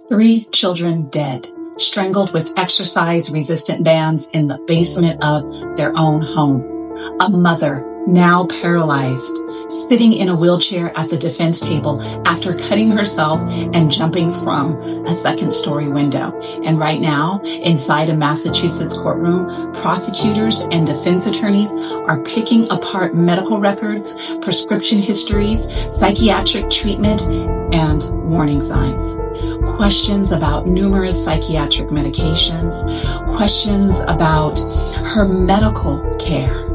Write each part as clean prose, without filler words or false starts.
3 children dead, strangled with exercise-resistant bands in the basement of their own home. A mother, now paralyzed, sitting in a wheelchair at the defense table after cutting herself and jumping from a second-story window. And right now, inside a Massachusetts courtroom, prosecutors and defense attorneys are picking apart medical records, prescription histories, psychiatric treatment, and warning signs. Questions about numerous psychiatric medications, questions about her medical care,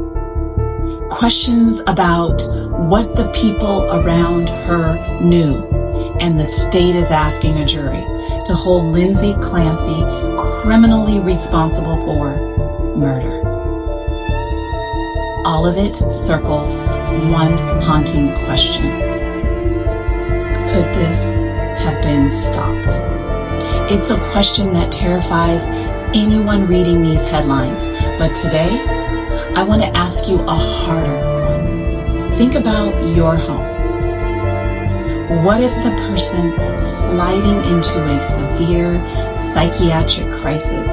questions about what the people around her knew. And the state is asking a jury to hold Lindsay Clancy criminally responsible for murder. All of it circles one haunting question. Could this have been stopped? It's a question that terrifies anyone reading these headlines. But today, I want to ask you a harder one. Think about your home. What if the person sliding into a severe psychiatric crisis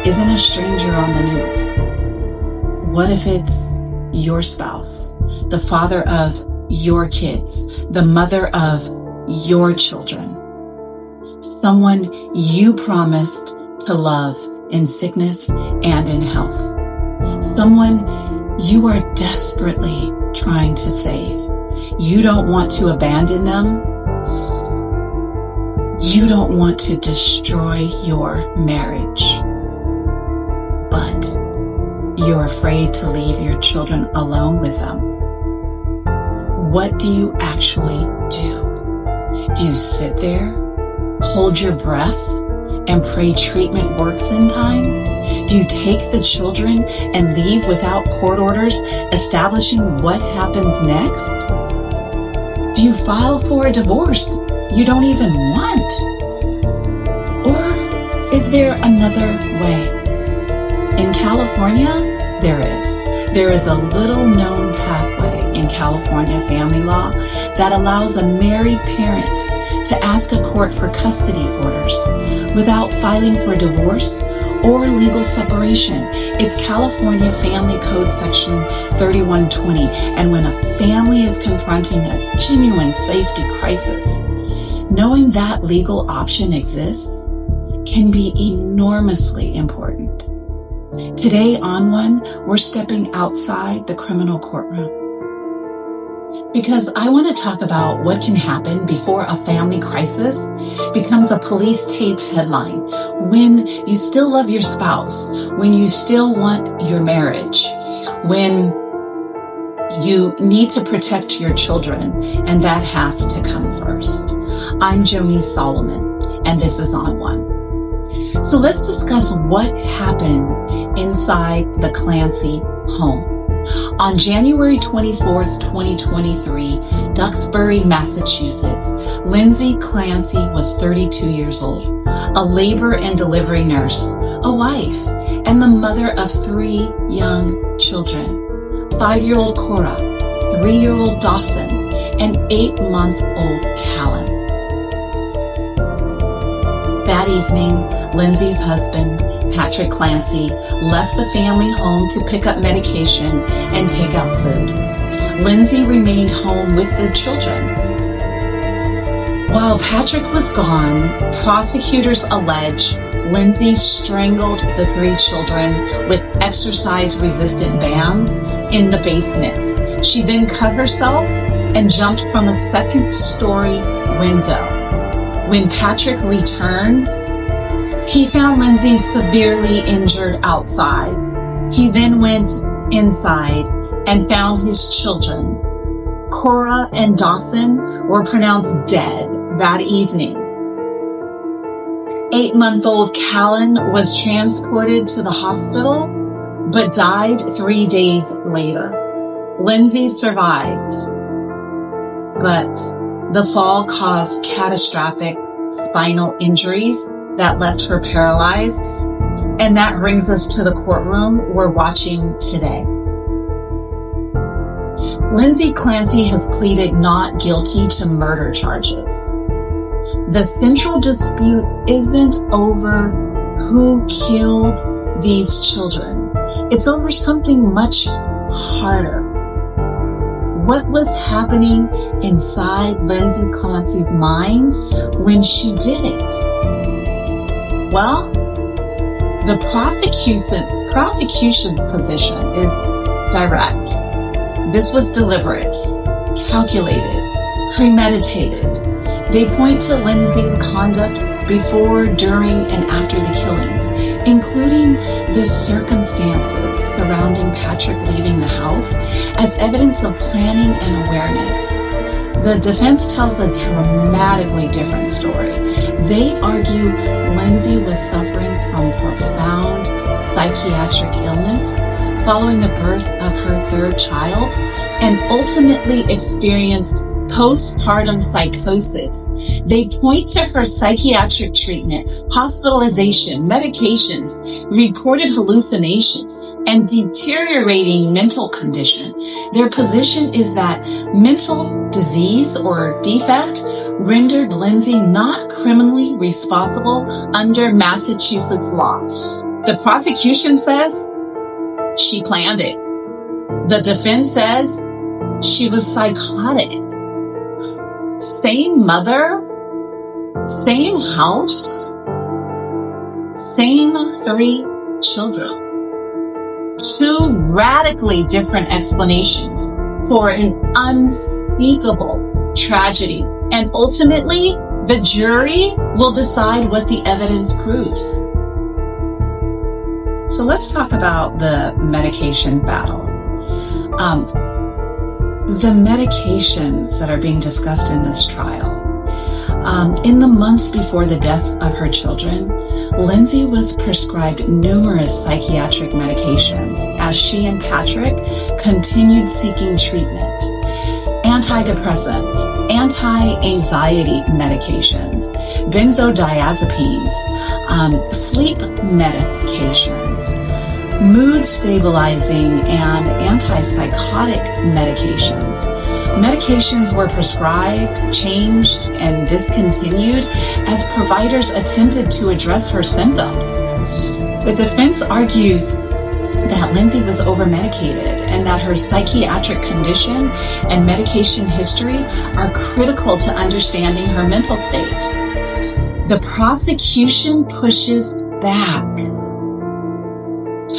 isn't a stranger on the news? What if it's your spouse, the father of your kids, the mother of your children, someone you promised to love in sickness and in health, someone you are desperately trying to save? You don't want to abandon them. You don't want to destroy your marriage, but you're afraid to leave your children alone with them. What do you actually do? Do you sit there, hold your breath, and pray treatment works in time? Do you take the children and leave without court orders establishing what happens next? Do you file for a divorce you don't even want? Or is there another way? In California, there is. There is a little-known pathway in California family law that allows a married parent to ask a court for custody orders without filing for divorce or legal separation. It's California Family Code Section 3120. And when a family is confronting a genuine safety crisis, knowing that legal option exists can be enormously important. Today on One, we're stepping outside the criminal courtroom, because I want to talk about what can happen before a family crisis becomes a police tape headline, when you still love your spouse, when you still want your marriage, when you need to protect your children, and that has to come first. I'm Joni Solomon, and this is On One. So let's discuss what happened inside the Clancy home. On January 24th, 2023, Duxbury, Massachusetts, Lindsay Clancy was 32 years old, a labor and delivery nurse, a wife, and the mother of 3 young children: 5-year-old Cora, 3-year-old Dawson, and 8-month-old Callan. That evening, Lindsay's husband, Patrick Clancy, left the family home to pick up medication and take out food. Lindsay remained home with the children. While Patrick was gone, prosecutors allege Lindsay strangled the 3 children with exercise-resistant bands in the basement. She then cut herself and jumped from a second-story window. When Patrick returned, he found Lindsay severely injured outside. He then went inside and found his children. Cora and Dawson were pronounced dead that evening. 8-month-old Callan was transported to the hospital, but died 3 days later. Lindsay survived, but the fall caused catastrophic spinal injuries that left her paralyzed. And that brings us to the courtroom we're watching today. Lindsay Clancy has pleaded not guilty to murder charges. The central dispute isn't over who killed these children. It's over something much harder. What was happening inside Lindsay Clancy's mind when she did it? Well, the prosecution's position is direct. This was deliberate, calculated, premeditated. They point to Lindsay's conduct before, during, and after the killings, including the circumstances surrounding Patrick leaving the house as evidence of planning and awareness. The defense tells a dramatically different story. They argue Lindsay was suffering from profound psychiatric illness following the birth of her third child and ultimately experienced postpartum psychosis. They point to her psychiatric treatment, hospitalization, medications, reported hallucinations, and deteriorating mental condition. Their position is that mental disease or defect rendered Lindsay not criminally responsible under Massachusetts law. The prosecution says she planned it. The defense says she was psychotic. Same mother, same house, same 3 children. 2 radically different explanations for an unspeakable tragedy. And ultimately, the jury will decide what the evidence proves. So let's talk about the medication battle. The medications that are being discussed in this trial. In the months before the deaths of her children, Lindsay was prescribed numerous psychiatric medications as she and Patrick continued seeking treatment. Antidepressants, anti-anxiety medications, benzodiazepines, sleep medications, mood stabilizing and antipsychotic medications. Medications were prescribed, changed, and discontinued as providers attempted to address her symptoms. The defense argues that Lindsay was over-medicated and that her psychiatric condition and medication history are critical to understanding her mental state. The prosecution pushes back.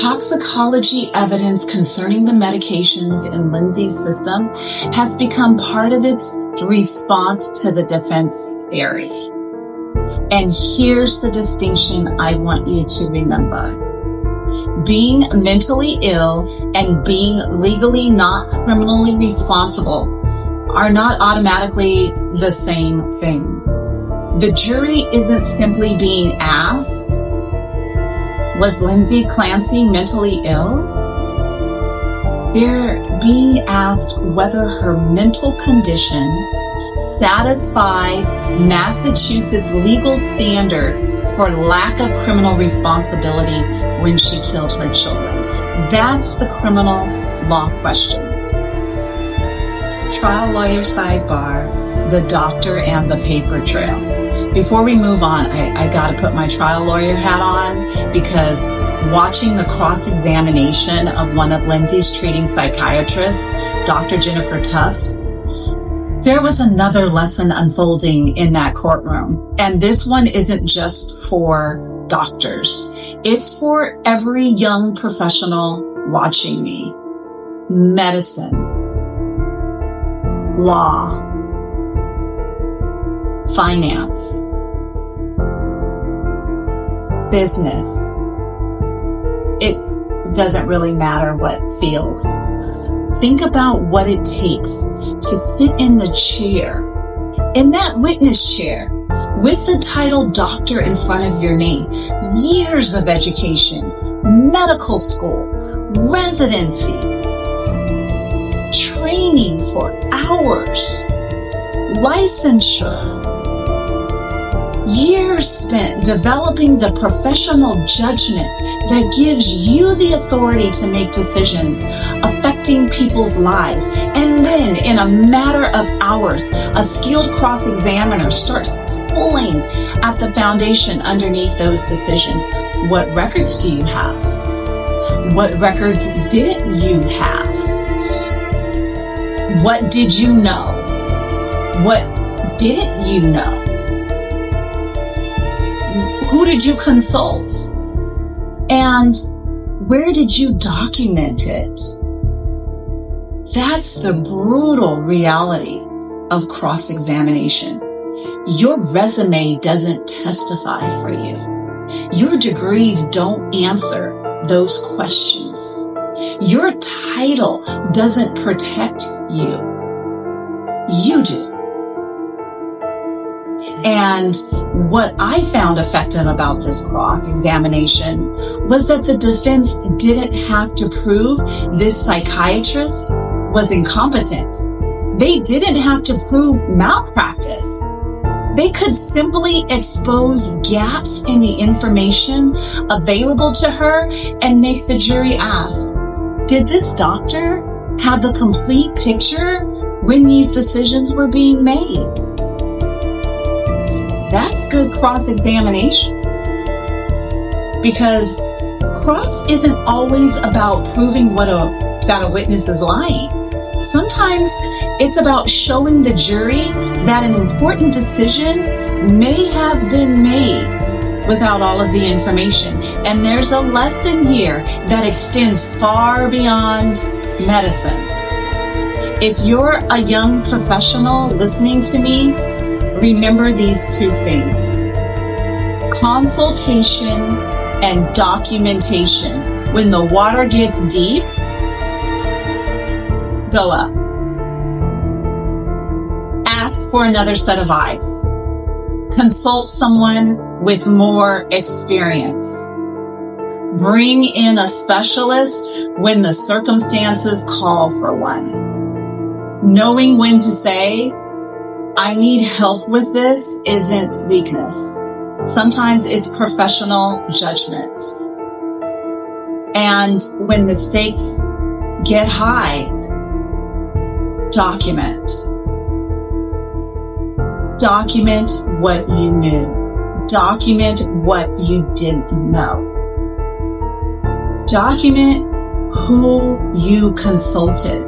Toxicology evidence concerning the medications in Lindsay's system has become part of its response to the defense theory. And here's the distinction I want you to remember. Being mentally ill and being legally not criminally responsible are not automatically the same thing. The jury isn't simply being asked, was Lindsay Clancy mentally ill? They're being asked whether her mental condition satisfied Massachusetts legal standard for lack of criminal responsibility when she killed her children. That's the criminal law question. Trial lawyer sidebar, the doctor and the paper trail. Before we move on, I gotta put my trial lawyer hat on because watching the cross-examination of one of Lindsay's treating psychiatrists, Dr. Jennifer Tufts, there was another lesson unfolding in that courtroom. And this one isn't just for doctors. It's for every young professional watching me. Medicine, law, finance, business. It doesn't really matter what field. Think about what it takes to sit in the chair, in that witness chair, with the title doctor in front of your name. Years of education, medical school, residency, training for hours, licensure, years spent developing the professional judgment that gives you the authority to make decisions affecting people's lives. And then in a matter of hours, a skilled cross-examiner starts pulling at the foundation underneath those decisions. What records do you have? What records didn't you have? What did you know? What didn't you know? Who did you consult? And where did you document it? That's the brutal reality of cross-examination. Your resume doesn't testify for you. Your degrees don't answer those questions. Your title doesn't protect you. You do. And what I found effective about this cross-examination was that the defense didn't have to prove this psychiatrist was incompetent. They didn't have to prove malpractice. They could simply expose gaps in the information available to her and make the jury ask, did this doctor have the complete picture when these decisions were being made? That's good cross-examination. Because cross isn't always about proving that a witness is lying. Sometimes it's about showing the jury that an important decision may have been made without all of the information. And there's a lesson here that extends far beyond medicine. If you're a young professional listening to me, remember these two things: consultation and documentation. When the water gets deep, go up. Ask for another set of eyes. Consult someone with more experience. Bring in a specialist when the circumstances call for one. Knowing when to say, I need help with this, isn't weakness. Sometimes it's professional judgment. And when the stakes get high, document. Document what you knew. Document what you didn't know. Document who you consulted.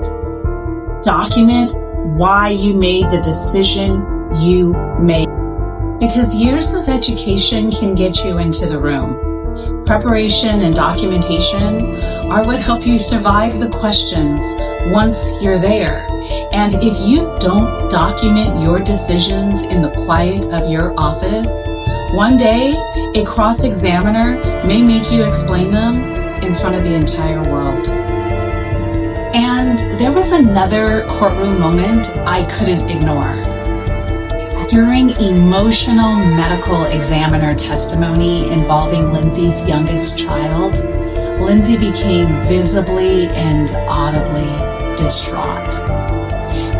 Document why you made the decision you made. Because years of education can get you into the room. Preparation and documentation are what help you survive the questions once you're there. And if you don't document your decisions in the quiet of your office, one day a cross-examiner may make you explain them in front of the entire world. And there was another courtroom moment I couldn't ignore. During emotional medical examiner testimony involving Lindsay's youngest child, Lindsay became visibly and audibly distraught.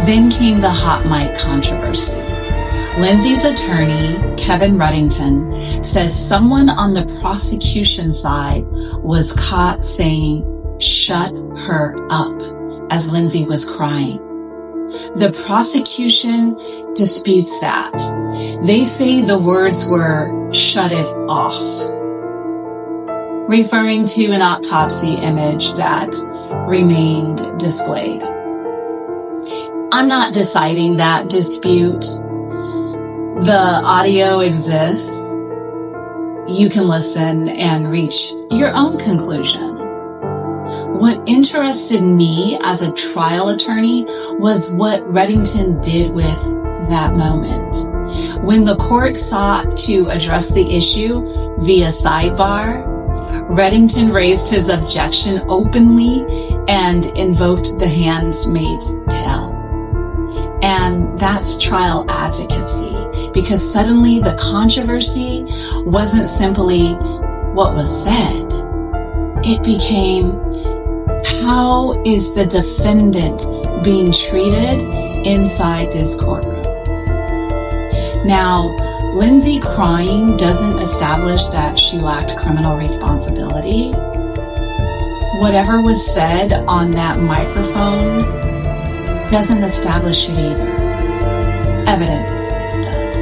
Then came the hot mic controversy. Lindsay's attorney, Kevin Ruddington, says someone on the prosecution side was caught saying, "Shut her up," as Lindsay was crying. The prosecution disputes that. They say the words were, "Shut it off," referring to an autopsy image that remained displayed. I'm not deciding that dispute. The audio exists. You can listen and reach your own conclusion. What interested me as a trial attorney was what Ruddington did with that moment. When the court sought to address the issue via sidebar, Ruddington raised his objection openly and invoked the handmaid's tale. And that's trial advocacy, because suddenly the controversy wasn't simply what was said. It became, how is the defendant being treated inside this courtroom? Now, Lindsay crying doesn't establish that she lacked criminal responsibility. Whatever was said on that microphone doesn't establish it either. Evidence does.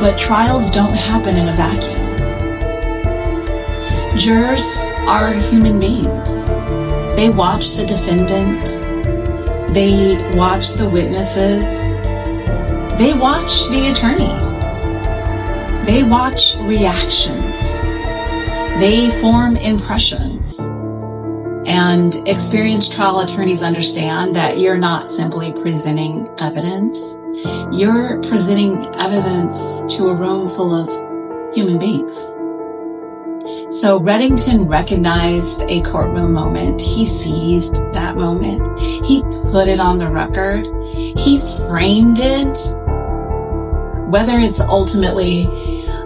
But trials don't happen in a vacuum. Jurors are human beings. They watch the defendant. They watch the witnesses. They watch the attorneys. They watch reactions. They form impressions. And experienced trial attorneys understand that you're not simply presenting evidence. You're presenting evidence to a room full of human beings. So Reddington recognized a courtroom moment. He seized that moment. He put it on the record. He framed it. Whether it's ultimately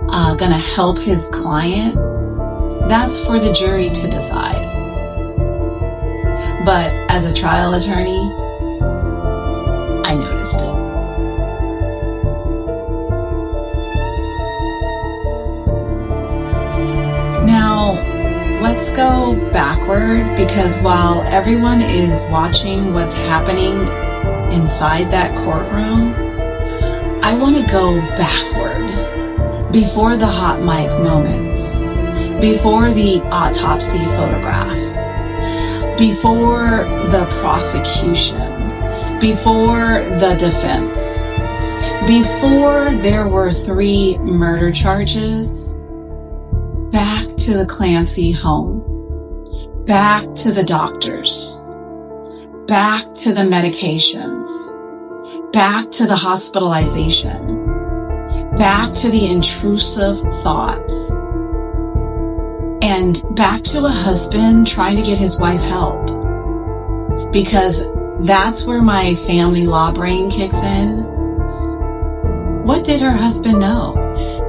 going to help his client, that's for the jury to decide. But as a trial attorney, I noticed it. Now, let's go backward, because while everyone is watching what's happening inside that courtroom, I want to go backward, before the hot mic moments, before the autopsy photographs, before the prosecution, before the defense, before there were 3 murder charges, back to the Clancy home, back to the doctors, back to the medications, back to the hospitalization, back to the intrusive thoughts, and back to a husband trying to get his wife help. Because that's where my family law brain kicks in. What did her husband know?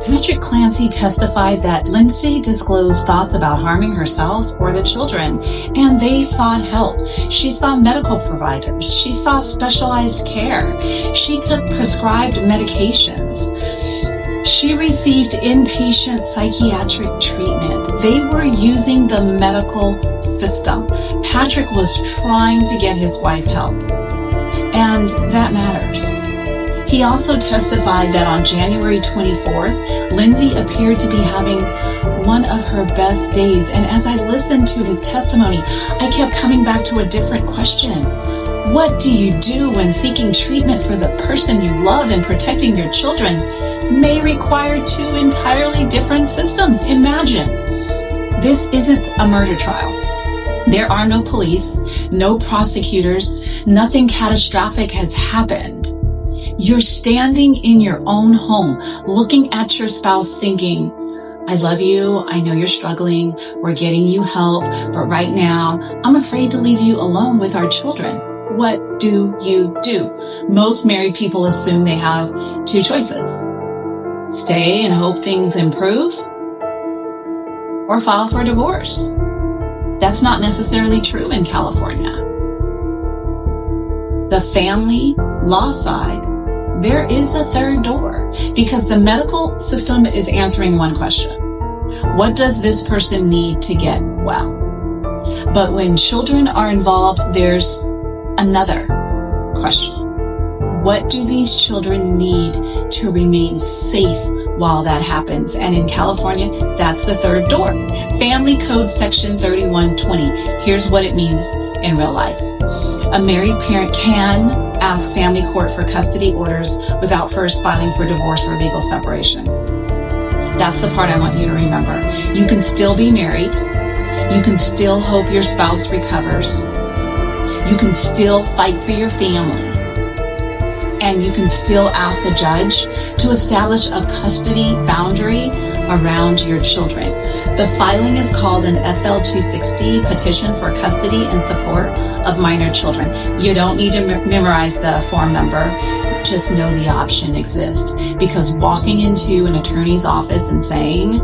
Patrick Clancy testified that Lindsay disclosed thoughts about harming herself or the children, and they sought help. She saw medical providers. She saw specialized care. She took prescribed medications. She received inpatient psychiatric treatment. They were using the medical system. Patrick was trying to get his wife help, and that matters. He also testified that on January 24th, Lindsay appeared to be having one of her best days. And as I listened to his testimony, I kept coming back to a different question. What do you do when seeking treatment for the person you love and protecting your children may require 2 entirely different systems? Imagine. This isn't a murder trial. There are no police, no prosecutors, nothing catastrophic has happened. You're standing in your own home, looking at your spouse thinking, I love you, I know you're struggling, we're getting you help, but right now, I'm afraid to leave you alone with our children. What do you do? Most married people assume they have 2 choices. Stay and hope things improve, or file for divorce. That's not necessarily true in California. The family law side, there is a third door, because the medical system is answering one question. What does this person need to get well? But when children are involved, there's another question. What do these children need to remain safe while that happens? And in California, that's the third door. Family Code Section 3120. Here's what it means in real life. A married parent can ask family court for custody orders without first filing for divorce or legal separation. That's the part I want you to remember. You can still be married. You can still hope your spouse recovers. You can still fight for your family. And you can still ask a judge to establish a custody boundary around your children. The filing is called an FL-260, Petition for Custody and Support of Minor Children. You don't need to memorize the form number. Just know the option exists. Because walking into an attorney's office and saying,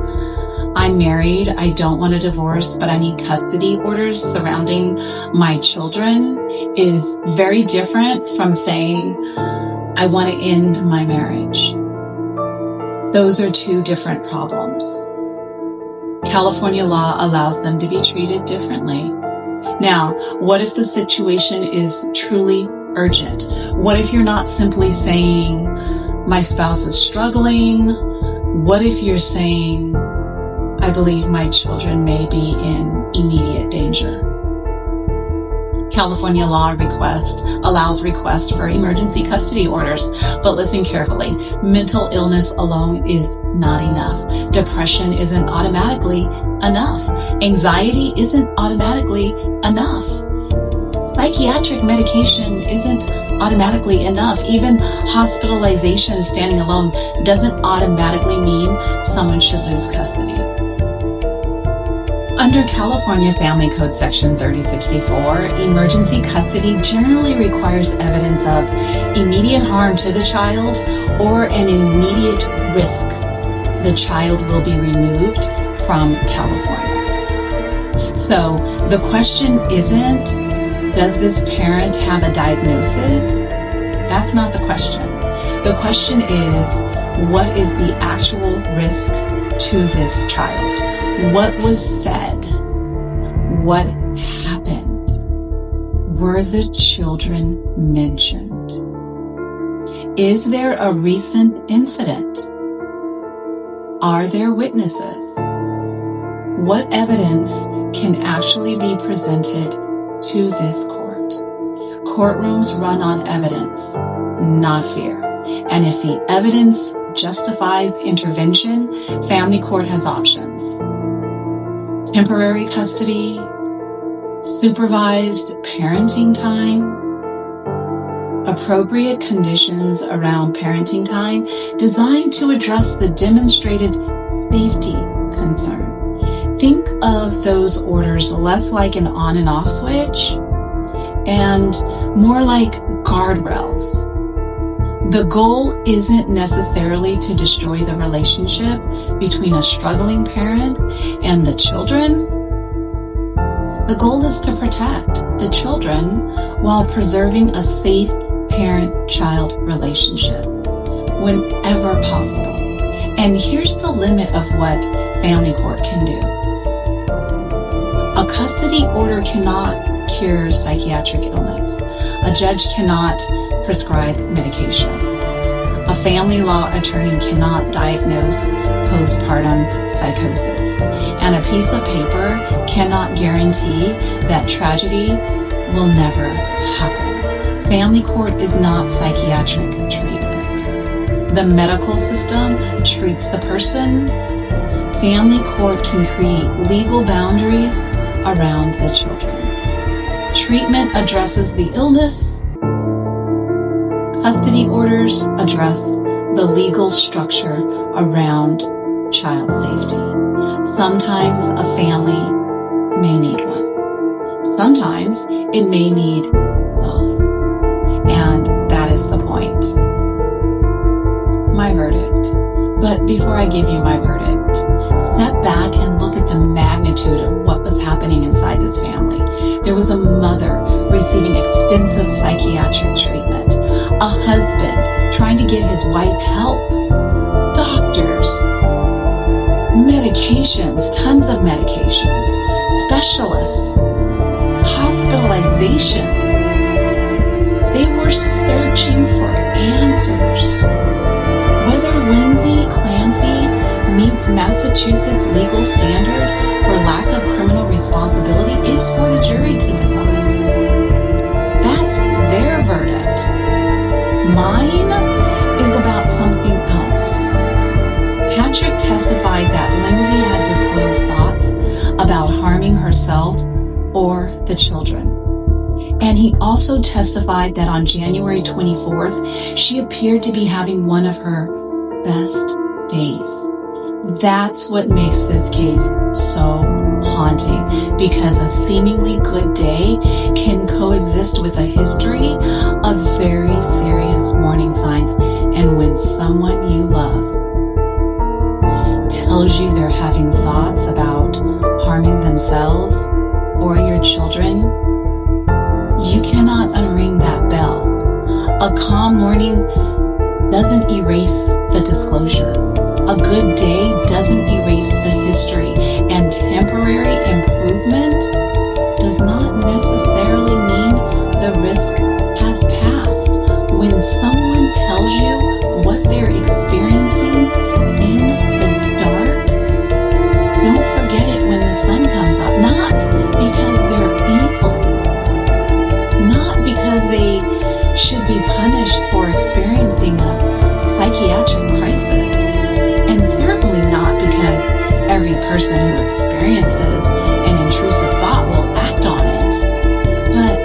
I'm married, I don't want a divorce, but I need custody orders surrounding my children is very different from saying, I want to end my marriage. Those are 2 different problems. California law allows them to be treated differently. Now, what if the situation is truly urgent? What if you're not simply saying, my spouse is struggling, What if you're saying, I believe my children may be in immediate danger? California law allows request for emergency custody orders, but listen carefully. Mental illness alone is not enough. Depression isn't automatically enough. Anxiety isn't automatically enough. Psychiatric medication isn't automatically enough. Even hospitalization standing alone doesn't automatically mean someone should lose custody. Under California Family Code Section 3064, emergency custody generally requires evidence of immediate harm to the child or an immediate risk the child will be removed from California. So the question isn't, does this parent have a diagnosis? That's not the question. The question is, what is the actual risk to this child? What was said? What happened? Were the children mentioned? Is there a recent incident? Are there witnesses? What evidence can actually be presented to this court? Courtrooms run on evidence, not fear. And if the evidence justifies intervention, family court has options. Temporary custody, supervised parenting time, appropriate conditions around parenting time designed to address the demonstrated safety concern. Think of those orders less like an on and off switch and more like guardrails. The goal isn't necessarily to destroy the relationship between a struggling parent and the children. The goal is to protect the children while preserving a safe parent-child relationship whenever possible. And here's the limit of what family court can do. A custody order cannot cure psychiatric illness. A judge cannot prescribe medication. A family law attorney cannot diagnose postpartum psychosis. And a piece of paper cannot guarantee that tragedy will never happen. Family court is not psychiatric treatment. The medical system treats the person. Family court can create legal boundaries around the children. Treatment addresses the illness. Custody orders address the legal structure around child safety. Sometimes a family may need one. Sometimes it may need both. And that is the point. My verdict. But before I give you my verdict, step back and look at the magnitude of what was happening inside this family. There was a mother receiving extensive psychiatric treatment, a husband trying to get his wife help, doctors, medications, tons of medications, specialists, hospitalizations. They were searching for answers. Whether Lindsay Clancy meets Massachusetts legal standard for lack of criminal responsibility is for the jury to decide. That's their verdict. Mine is about something else. Patrick testified that Lindsay had disclosed thoughts about harming herself or the children. And he also testified that on January 24th, she appeared to be having one of her best days. That's what makes this case so haunting, because a seemingly good day can coexist with a history of very serious warning signs. And when someone you love tells you they're having thoughts about harming themselves or your children, you cannot unring that bell. A calm morning doesn't erase the disclosure. A good day doesn't erase the history. And temporary improvement does not necessarily mean the risk has passed. When someone tells you what they're experiencing in person who experiences an intrusive thought will act on it. But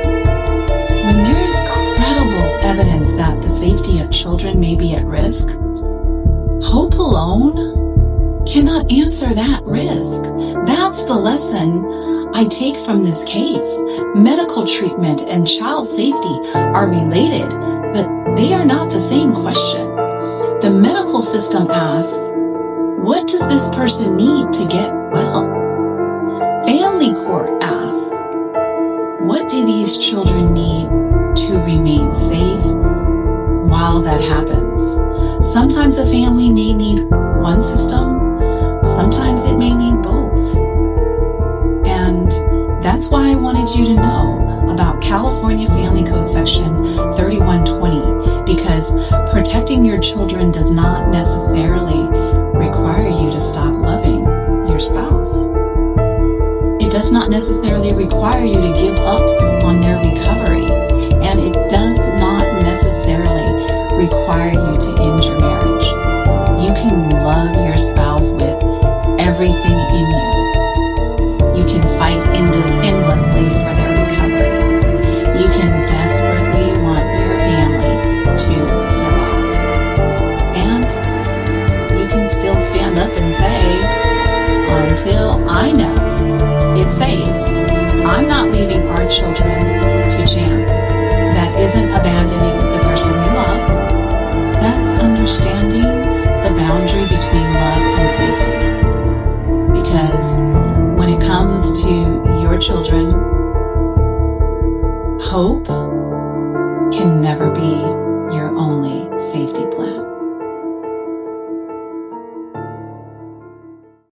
when there is credible evidence that the safety of children may be at risk, hope alone cannot answer that risk. That's the lesson I take from this case. Medical treatment and child safety are related, but they are not the same question. The medical system asks, what does this person need to get well? Family court asks, what do these children need to remain safe while that happens? Sometimes a family may need one system, sometimes it may need both. And that's why I wanted you to know about California Family Code Section 3120, because protecting your children does not necessarily require you to stop loving your spouse. It does not necessarily require you to give up on their recovery, and it does not necessarily require you to end your marriage. You can love your spouse with everything in you. You can fight endlessly for their recovery. You can desperately want your family to survive. And you can still stand up and say, until I know it's safe, I'm not leaving our children to chance. That isn't abandoning the person we love. That's understanding the boundary between love and safety. Because when it comes to your children, hope can never be your only safety